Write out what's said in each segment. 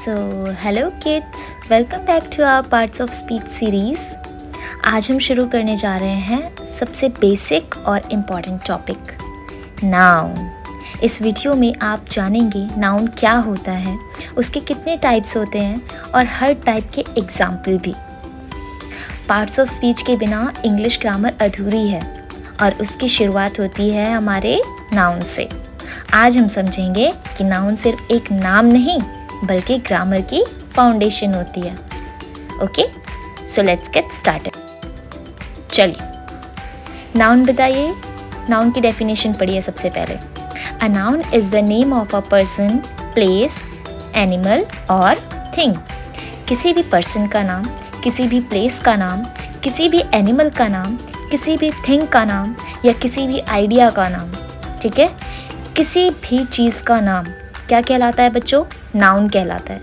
Hello kids, welcome back to our parts of speech series. आज हम शुरू करने जा रहे हैं सबसे बेसिक और इम्पॉर्टेंट टॉपिक, नाउन। इस वीडियो में आप जानेंगे नाउन क्या होता है, उसके कितने टाइप्स होते हैं और हर टाइप के एग्जाम्पल भी। पार्ट्स ऑफ स्पीच के बिना इंग्लिश ग्रामर अधूरी है और उसकी शुरुआत होती है हमारे नाउन से। आज हम समझेंगे कि नाउन सिर्फ एक नाम नहीं बल्कि ग्रामर की फाउंडेशन होती है। Okay, so let's get started. चलिए, नाउन बताइए। नाउन की डेफिनेशन पढ़िए सबसे पहले। A noun is the name of a person, place, animal और थिंग। किसी भी पर्सन का नाम, किसी भी प्लेस का नाम, किसी भी एनिमल का नाम, किसी भी थिंग का नाम या किसी भी आइडिया का नाम। ठीक है, किसी भी चीज़ का नाम क्या कहलाता है बच्चों? नाउन कहलाता है।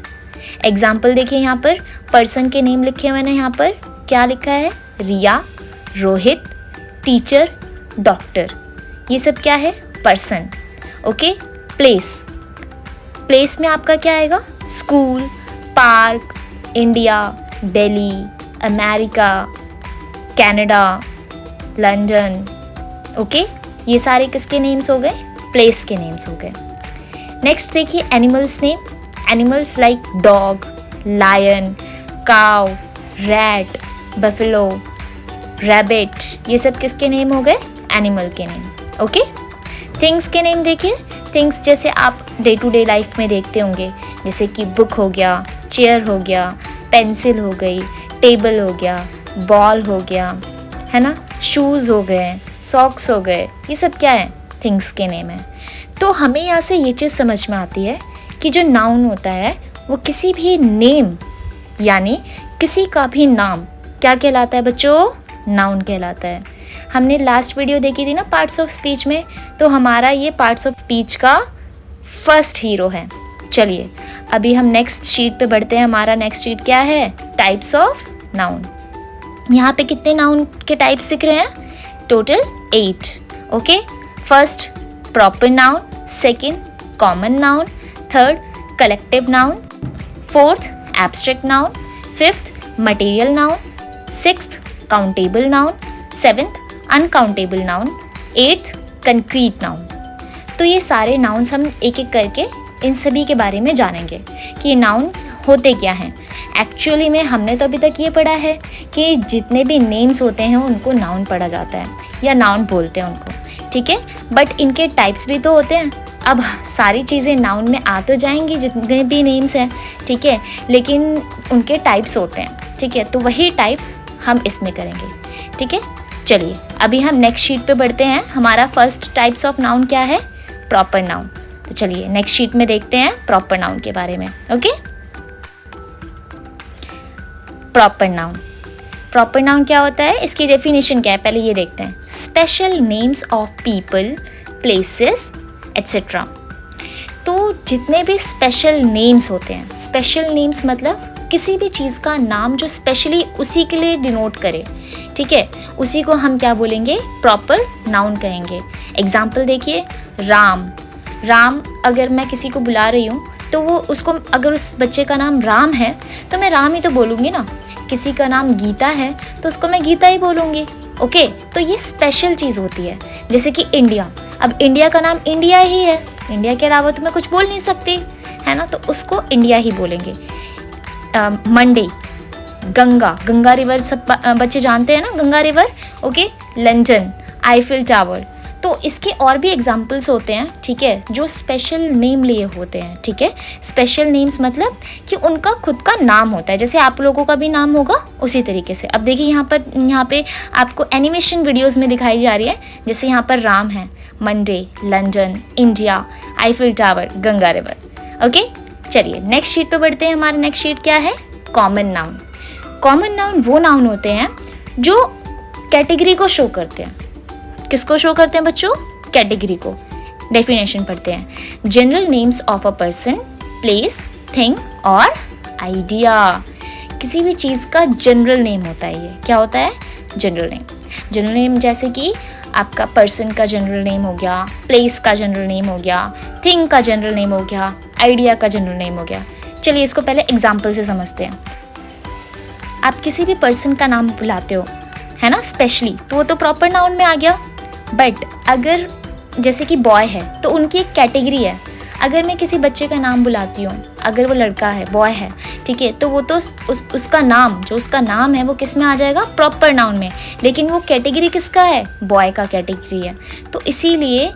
एग्जाम्पल देखिए, यहाँ पर पर्सन के नेम लिखे हुए हैं। यहाँ पर क्या लिखा है? रिया, रोहित, टीचर, डॉक्टर। ये सब क्या है? पर्सन। Okay, place. प्लेस में आपका क्या आएगा? School, park, India, Delhi, America, Canada, London. Okay, ये सारे किसके नेम्स हो गए? प्लेस के नेम्स हो गए। नेक्स्ट देखिए animals name. Animals like dog, lion, cow, rat, buffalo, rabbit. ये सब किसके नेम हो गए? एनिमल के नेम। ओके, थिंग्स के नेम देखिए। थिंग्स जैसे आप डे टू डे लाइफ में देखते होंगे, जैसे कि बुक हो गया, चेयर हो गया, पेंसिल हो गई, टेबल हो गया, बॉल हो गया, है ना, शूज़ हो गए, सॉक्स हो गए। ये सब क्या है? थिंग्स के नेम है। तो हमें यहाँ से ये चीज़ समझ में आती है कि जो नाउन होता है वो किसी भी नेम यानी किसी का भी नाम क्या कहलाता है बच्चों? नाउन कहलाता है। हमने लास्ट वीडियो देखी थी ना पार्ट्स ऑफ स्पीच में, तो हमारा ये पार्ट्स ऑफ स्पीच का फर्स्ट हीरो है। चलिए अभी हम नेक्स्ट शीट पे बढ़ते हैं। हमारा नेक्स्ट शीट क्या है? Types of noun. यहाँ पे कितने नाउन के टाइप्स दिख रहे हैं? Total 8। Okay, first proper noun, second common noun, third collective noun, fourth abstract noun, fifth material noun, sixth countable noun, seventh uncountable noun, eighth concrete noun. तो ये सारे नाउन्स हम एक एक करके इन सभी के बारे में जानेंगे कि ये नाउन्स होते क्या हैं। एक्चुअली में हमने तो अभी तक ये पढ़ा है कि जितने भी नेम्स होते हैं उनको नाउन पढ़ा जाता है या नाउन बोलते हैं उनको। ठीक है, बट इनके टाइप्स भी तो होते हैं। अब सारी चीज़ें नाउन में आ तो जाएंगी जितने भी नेम्स हैं, ठीक है, लेकिन उनके टाइप्स होते हैं। ठीक है, तो वही टाइप्स हम इसमें करेंगे। ठीक है, चलिए अभी हम नेक्स्ट शीट पे बढ़ते हैं। हमारा फर्स्ट टाइप्स ऑफ नाउन क्या है? Proper noun. तो चलिए नेक्स्ट शीट में देखते हैं प्रॉपर नाउन के बारे में। Okay, proper noun. Proper noun क्या होता है? इसकी डेफिनेशन क्या है पहले ये देखते हैं। Special names of people, places etcetera. तो जितने भी स्पेशल नेम्स होते हैं, स्पेशल नेम्स मतलब किसी भी चीज़ का नाम जो स्पेशली उसी के लिए डिनोट करे, ठीक है, उसी को हम क्या बोलेंगे? प्रॉपर नाउन कहेंगे। एग्जाम्पल देखिए, राम। राम अगर मैं किसी को बुला रही हूँ तो वो उसको, अगर उस बच्चे का नाम राम है तो मैं राम ही तो बोलूँगी ना। किसी का नाम गीता है तो उसको मैं गीता ही बोलूँगी। ओके, तो ये स्पेशल चीज़ होती है। जैसे कि इंडिया, अब इंडिया का नाम इंडिया ही है, इंडिया के अलावा तो मैं कुछ बोल नहीं सकती, है ना, तो उसको इंडिया ही बोलेंगे। मंडे, गंगा, गंगा रिवर सब बच्चे जानते हैं ना, Ganga river. Okay, London, Eiffel tower. तो इसके और भी एग्जाम्पल्स होते हैं, ठीक है, जो स्पेशल नेम लिए होते हैं। ठीक है, स्पेशल नेम्स मतलब कि उनका खुद का नाम होता है, जैसे आप लोगों का भी नाम होगा उसी तरीके से। अब देखिए यहाँ पे आपको एनिमेशन वीडियोस में दिखाई जा रही है, जैसे यहाँ पर राम है, Monday, London, India, Eiffel tower, Ganga river. Okay, चलिए नेक्स्ट शीट पे बढ़ते हैं। हमारा नेक्स्ट शीट क्या है? Common noun. कॉमन नाउन वो नाउन होते हैं जो कैटेगरी को शो करते हैं। किसको शो करते हैं बच्चों? कैटेगरी को। डेफिनेशन पढ़ते हैं। General names of a person, place, thing और आइडिया। किसी भी चीज़ का जनरल नेम होता है। ये क्या होता है? General name. जनरल नेम जैसे कि आपका पर्सन का जनरल नेम हो गया, प्लेस का जनरल नेम हो गया, थिंग का जनरल नेम हो गया, आइडिया का जनरल नेम हो गया। चलिए इसको पहले एग्जाम्पल से समझते हैं। आप किसी भी पर्सन का नाम बुलाते हो, है ना, स्पेशली, तो वो तो प्रॉपर नाउन में आ गया। बट अगर जैसे कि बॉय है तो उनकी एक कैटेगरी है। अगर मैं किसी बच्चे का नाम बुलाती हूँ, अगर वो लड़का है, बॉय है, ठीक है, तो वो तो उसका नाम, जो उसका नाम है वो किस में आ जाएगा, प्रॉपर नाउन में। लेकिन वो कैटेगरी किसका है, बॉय का कैटेगरी है। तो इसीलिए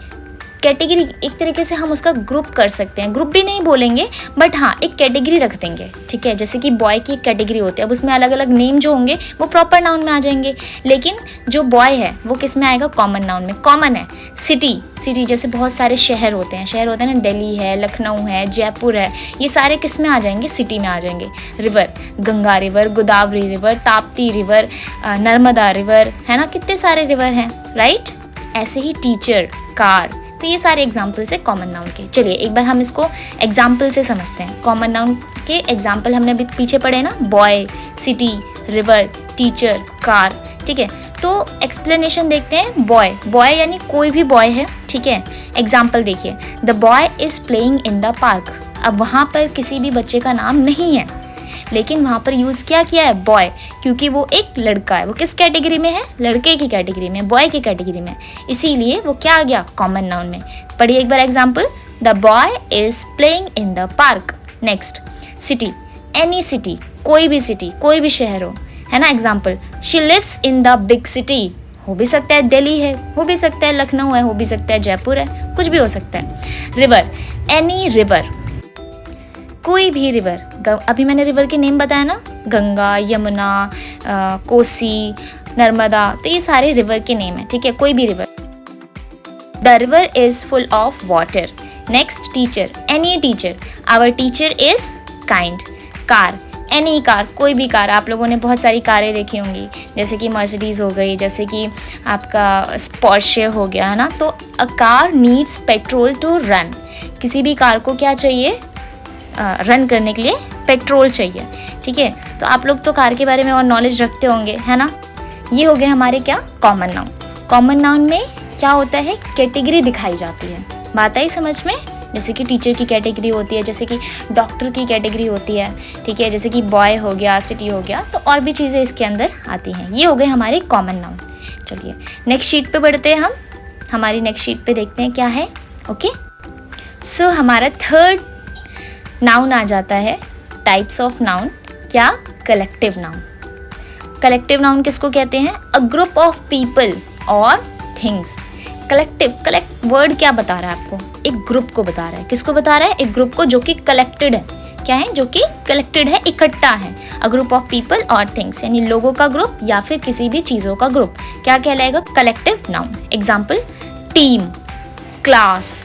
कैटेगरी एक तरीके से हम उसका ग्रुप कर सकते हैं, ग्रुप भी नहीं बोलेंगे बट हाँ एक कैटेगरी रख देंगे, ठीक है। जैसे कि बॉय की एक कैटेगरी होती है, अब उसमें अलग अलग नेम जो होंगे वो प्रॉपर नाउन में आ जाएंगे। लेकिन जो बॉय है वो किस में आएगा, कॉमन नाउन में। कॉमन है सिटी, जैसे बहुत सारे शहर होते हैं ना, दिल्ली है, लखनऊ है, जयपुर है, ये सारे किस में आ जाएंगे, सिटी में आ जाएंगे। River, Ganga river, Godavari river, Tapti river, Narmada river, है ना, कितने सारे रिवर हैं, राइट। ऐसे ही टीचर, कार, तो ये सारे एग्जाम्पल्स है कॉमन नाउन के। चलिए एक बार हम इसको एग्जाम्पल से समझते हैं। कॉमन नाउन के एग्जाम्पल हमने अभी पीछे पढ़े ना, boy, city, river, teacher, car, ठीक है। तो एक्सप्लेनेशन देखते हैं। बॉय यानी कोई भी बॉय है, ठीक है। एग्जाम्पल देखिए, the boy is playing in the park. अब वहाँ पर किसी भी बच्चे का नाम नहीं है, लेकिन वहाँ पर यूज़ क्या किया है, बॉय, क्योंकि वो एक लड़का है। वो किस कैटेगरी में है, लड़के की कैटेगरी में, बॉय की कैटेगरी में, इसीलिए वो क्या आ गया, कॉमन नाउन में। पढ़िए एक बार example, the boy is playing in the park. Next, city, any city, कोई भी शहर हो, है ना। Example, she lives in the big city, हो भी सकता है दिल्ली है, हो भी सकता है लखनऊ है, हो भी सकता है जयपुर है, कुछ भी हो सकता है। रिवर, एनी रिवर, कोई भी रिवर। अभी मैंने रिवर के नेम बताया ना, गंगा, यमुना, कोसी, नर्मदा, तो ये सारे रिवर के नेम है, ठीक है, कोई भी river. The river is full of water. Next, teacher, any teacher, our teacher is kind. Car, any car, कोई भी कार। आप लोगों ने बहुत सारी कारें देखी होंगी, जैसे कि मर्सिडीज़ हो गई, जैसे कि आपका पोर्शे हो गया, है ना। तो a car needs petrol to run. किसी भी कार को क्या चाहिए, रन करने के लिए पेट्रोल चाहिए, ठीक है। तो आप लोग तो कार के बारे में और नॉलेज रखते होंगे, है ना। ये हो गए हमारे क्या, कॉमन नाउन। कॉमन नाउन में क्या होता है, कैटेगरी दिखाई जाती है। बात आई समझ में। जैसे कि टीचर की कैटेगरी होती है, जैसे कि डॉक्टर की कैटेगरी होती है, ठीक है, जैसे कि बॉय हो गया, सिटी हो गया, तो और भी चीज़ें इसके अंदर आती हैं। ये हो गए हमारे कॉमन नाउन। चलिए नेक्स्ट शीट पे बढ़ते हैं हम। हमारी नेक्स्ट शीट पे देखते हैं क्या है। ओके, सो हमारा थर्ड नाउन आ जाता है, टाइप्स ऑफ नाउन। क्या, कलेक्टिव नाउन। कलेक्टिव नाउन किसको कहते हैं, अ ग्रुप ऑफ पीपल और थिंग्स। कलेक्ट वर्ड क्या बता रहा है आपको, एक ग्रुप को बता रहा है। किसको बता रहा है, एक ग्रुप को जो कि कलेक्टेड है। क्या है, जो कि कलेक्टेड है, इकट्ठा है। अ ग्रुप ऑफ पीपल और थिंग्स, यानी लोगों का ग्रुप या फिर किसी भी चीज़ों का ग्रुप, क्या कहलाएगा, collective noun. Example, team, class,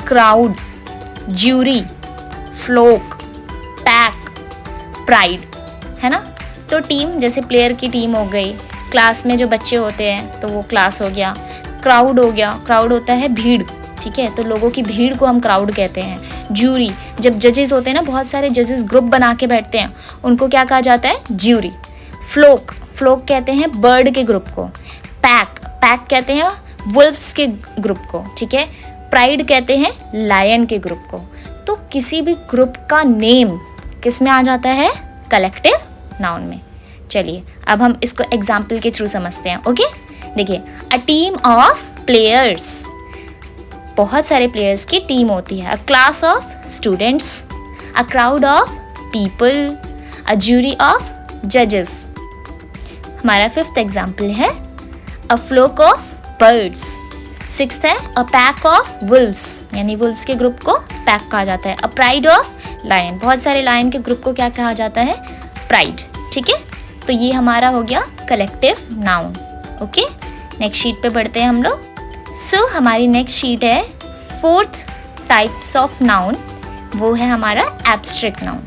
crowd, jury, flock, pack, pride, है ना। तो टीम, जैसे प्लेयर की टीम हो गई, क्लास में जो बच्चे होते हैं तो वो क्लास हो गया। क्राउड हो गया, क्राउड होता है भीड़, ठीक है, तो लोगों की भीड़ को हम क्राउड कहते हैं। ज्यूरी, जब जजेस होते हैं ना, बहुत सारे जजेस ग्रुप बना के बैठते हैं, उनको क्या कहा जाता है, ज्यूरी। फ्लोक कहते हैं बर्ड के ग्रुप को। पैक कहते हैं वुल्फ्स के ग्रुप को, ठीक है। प्राइड कहते हैं लायन के ग्रुप को। तो किसी भी ग्रुप का नेम किस में आ जाता है, कलेक्टिव नाउन में। चलिए अब हम इसको एग्जाम्पल के थ्रू समझते हैं। ओके, देखिए, अ टीम ऑफ प्लेयर्स, बहुत सारे प्लेयर्स की टीम होती है। अ class of students, a crowd of people, a jury of जजेस। हमारा फिफ्थ एग्जाम्पल है अ फ्लोक ऑफ बर्ड्स। सिक्स्थ है अ पैक ऑफ वुल्व्स, यानी वुल्व्स के ग्रुप को पैक कहा जाता है। अ प्राइड ऑफ लायन, बहुत सारे लायन के ग्रुप को क्या कहा जाता है, प्राइड, ठीक है। तो ये हमारा हो गया collective noun. Okay, next sheet पे बढ़ते हैं हम लोग। सो हमारी नेक्स्ट शीट है फोर्थ टाइप्स ऑफ नाउन, वो है हमारा एब्स्ट्रैक्ट नाउन।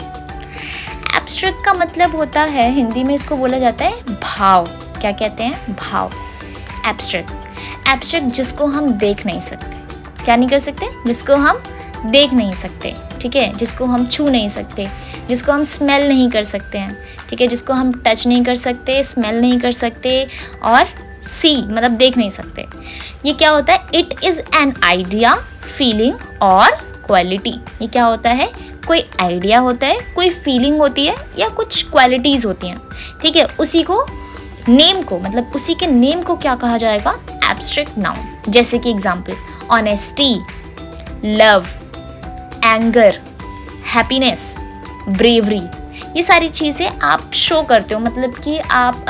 एब्स्ट्रैक्ट का मतलब होता है, हिंदी में इसको बोला जाता है भाव। क्या कहते हैं, भाव। एब्स्ट्रैक्ट जिसको हम देख नहीं सकते। क्या नहीं कर सकते, जिसको हम देख नहीं सकते, ठीक है, जिसको हम छू नहीं सकते, जिसको हम स्मेल नहीं कर सकते हैं, ठीक है, जिसको हम टच नहीं कर सकते, स्मेल नहीं कर सकते और सी मतलब देख नहीं सकते। ये क्या होता है, it is an idea, feeling और क्वालिटी। ये क्या होता है, कोई आइडिया होता है, कोई फीलिंग होती है या कुछ क्वालिटीज़ होती हैं, ठीक है। उसी को नेम को, मतलब उसी के नेम को क्या कहा जाएगा? Abstract noun. जैसे कि example, honesty, love, anger, happiness, bravery, ये सारी चीज़ें आप शो करते हो, मतलब कि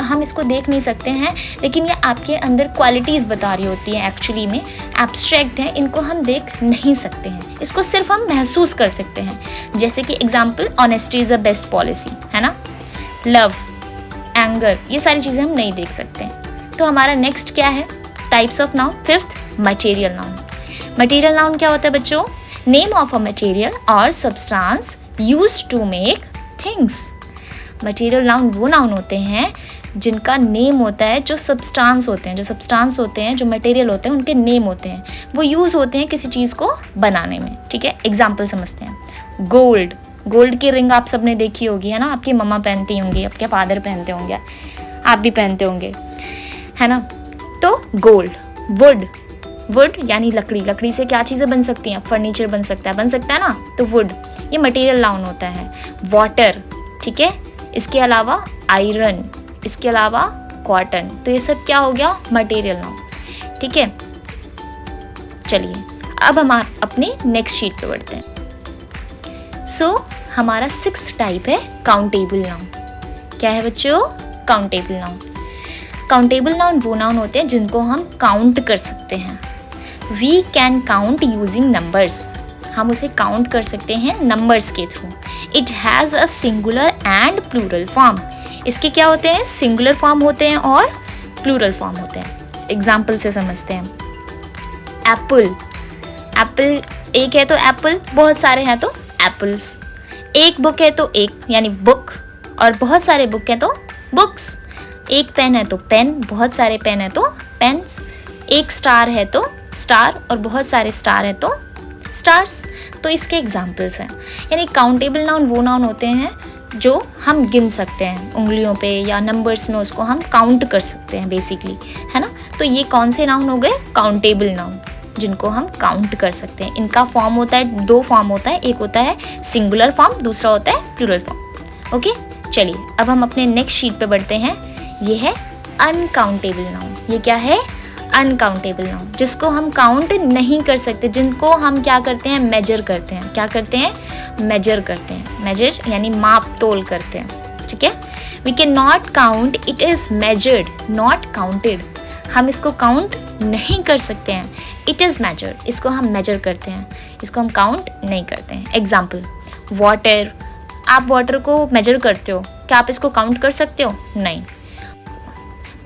हम इसको देख नहीं सकते हैं, लेकिन ये आपके अंदर क्वालिटीज़ बता रही होती हैं। एक्चुअली में एब्स्ट्रैक्ट है, इनको हम देख नहीं सकते हैं, इसको सिर्फ हम महसूस कर सकते हैं। जैसे कि example, honesty is the best policy, है ना। लव, एंगर, ये सारी चीज़ें हम नहीं देख सकते हैं। तो हमारा नेक्स्ट क्या है? Types of noun. Fifth, material noun. Material noun क्या होता है बच्चों? नेम ऑफ अ मटेरियल और substance used to make things. Material noun वो नाउन होते हैं जिनका नेम होता है, जो सब्सटेंस होते हैं, जो मटेरियल होते हैं, उनके नेम होते हैं, वो यूज़ होते हैं किसी चीज़ को बनाने में, ठीक है। एग्जाम्पल समझते हैं। गोल्ड, गोल्ड की रिंग आप सबने देखी होगी, है ना। आपकी मम्मा पहनती होंगी, आपके फादर पहनते होंगे, आप भी पहनते होंगे, है ना। तो गोल्ड। वुड, वुड यानी लकड़ी, लकड़ी से क्या चीज़ें बन सकती हैं? फर्नीचर बन सकता है ना। तो वुड ये मटेरियल नाउन होता है। वाटर, ठीक है। इसके अलावा आयरन, इसके अलावा कॉटन, तो ये सब क्या हो गया? मटेरियल नाउन, ठीक है। चलिए अब हम अपने नेक्स्ट शीट पे बढ़ते हैं। सो हमारा सिक्स्थ टाइप है काउंटेबल नाउन। क्या है बच्चों? Countable noun. काउंटेबल नाउन वो नाउन होते हैं जिनको हम काउंट कर सकते हैं। We can count using numbers, हम उसे काउंट कर सकते हैं नंबर्स के थ्रू। It has a singular and plural form. इसके क्या होते हैं? सिंगुलर फॉर्म होते हैं और प्लूरल फॉर्म होते हैं। एग्जाम्पल से समझते हैं। एप्पल, एप्पल एक है तो एप्पल, बहुत सारे हैं तो एप्पल्स। एक बुक है तो एक यानी बुक, और बहुत सारे बुक हैं तो बुक्स। एक पेन है तो पेन, बहुत सारे पेन है तो पेन्स। एक स्टार है तो स्टार, और बहुत सारे स्टार है तो स्टार्स। तो इसके एग्जाम्पल्स हैं। यानी काउंटेबल नाउन वो नाउन होते हैं जो हम गिन सकते हैं उंगलियों पे या नंबर्स में, उसको हम काउंट कर सकते हैं बेसिकली, है ना। तो ये कौन से नाउन हो गए? काउंटेबल नाउन, जिनको हम काउंट कर सकते हैं। इनका फॉर्म होता है, दो फॉर्म होता है, एक होता है सिंगुलर फॉर्म, दूसरा होता है प्लूरल फॉर्म। ओके, चलिए अब हम अपने नेक्स्ट शीट पे बढ़ते हैं। ये है अनकाउंटेबल नाउन। ये क्या है? अनकाउंटेबल नाउन, जिसको हम काउंट नहीं कर सकते, जिनको हम क्या करते हैं? मेजर करते हैं। क्या करते हैं? मेजर करते हैं। मेजर यानी माप तोल करते हैं, ठीक है। We can not count, it is measured, not counted. हम इसको काउंट नहीं कर सकते हैं, इट इज़ मेजर्ड, इसको हम मेजर करते हैं, इसको हम काउंट नहीं करते हैं। एग्जाम्पल, वाटर, आप वाटर को मेजर करते हो, क्या आप इसको काउंट कर सकते हो? नहीं।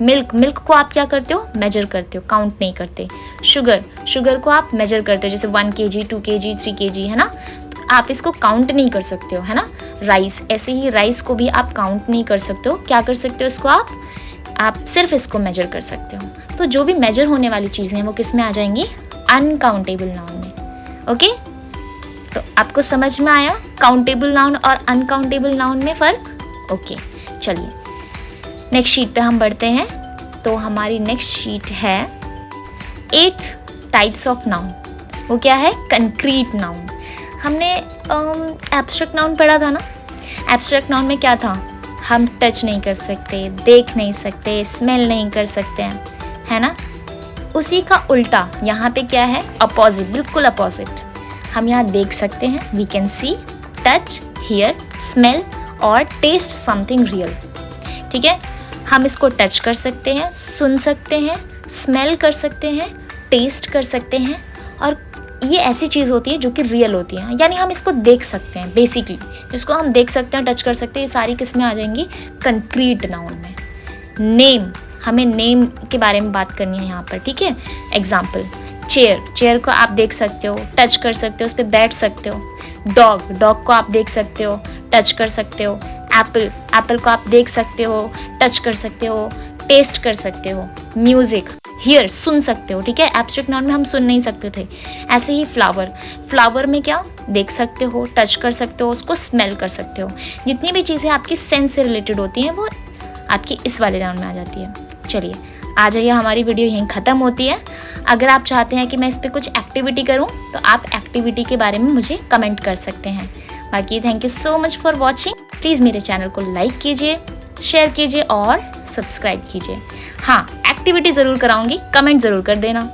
मिल्क, मिल्क को आप क्या करते हो? मेजर करते हो, काउंट नहीं करते। शुगर, शुगर को आप मेजर करते हो, जैसे 1 kg, 2 kg, 3 kg, है ना। तो आप इसको काउंट नहीं कर सकते हो, है ना। राइस, ऐसे ही राइस को भी आप काउंट नहीं कर सकते हो। क्या कर सकते हो? इसको आप सिर्फ इसको मेजर कर सकते हो। तो जो भी मेजर होने वाली चीज़ें हैं वो किस में आ जाएंगी? अनकाउंटेबल नाउन में। ओके, तो आपको समझ में आया काउंटेबल नाउन और अनकाउंटेबल नाउन में फ़र्क? ओके, चलिए नेक्स्ट शीट पे हम बढ़ते हैं। तो हमारी नेक्स्ट शीट है 8 टाइप्स ऑफ नाउन। वो क्या है? Concrete noun. हमने एब्स्ट्रैक्ट नाउन पढ़ा था ना। एब्स्ट्रैक्ट नाउन में क्या था? हम टच नहीं कर सकते, देख नहीं सकते, स्मेल नहीं कर सकते हैं, है ना। उसी का उल्टा यहाँ पे क्या है? अपोजिट, बिल्कुल अपोजिट। हम यहाँ देख सकते हैं, we can see, touch, hear, smell और टेस्ट समथिंग रियल, ठीक है। हम इसको टच कर सकते हैं, सुन सकते हैं, स्मेल कर सकते हैं, टेस्ट कर सकते हैं, और ये ऐसी चीज़ होती है जो कि रियल होती है, यानी हम इसको देख सकते हैं। बेसिकली जिसको हम देख सकते हैं, टच कर सकते हैं, ये सारी किस में आ जाएंगी? कंक्रीट नाउन में। नेम, हमें नेम के बारे में बात करनी है यहाँ पर, ठीक है। एग्जाम्पल, चेयर, चेयर को आप देख सकते हो, टच कर सकते हो, उस पर बैठ सकते हो। डॉग, डॉग को आप देख सकते हो, टच कर सकते हो। एप्पल, एप्पल को आप देख सकते हो, टच कर सकते हो, टेस्ट कर सकते हो। म्यूजिक, हियर, सुन सकते हो, ठीक है। एब्स्ट्रैक्ट नाउन में हम सुन नहीं सकते थे। ऐसे ही फ्लावर, फ्लावर में क्या देख सकते हो, टच कर सकते हो, उसको स्मेल कर सकते हो। जितनी भी चीज़ें आपकी सेंस से रिलेटेड होती हैं वो आपकी इस वाले नाउन में आ जाती है। चलिए आ जाइए, हमारी वीडियो यहीं ख़त्म होती है। अगर आप चाहते हैं कि मैं इस पर कुछ एक्टिविटी करूं तो आप एक्टिविटी के बारे में मुझे कमेंट कर सकते हैं। बाकी thank you so much for watching. Please मेरे चैनल को लाइक कीजिए, शेयर कीजिए और सब्सक्राइब कीजिए। हाँ, एक्टिविटी ज़रूर कराऊंगी, कमेंट ज़रूर कर देना।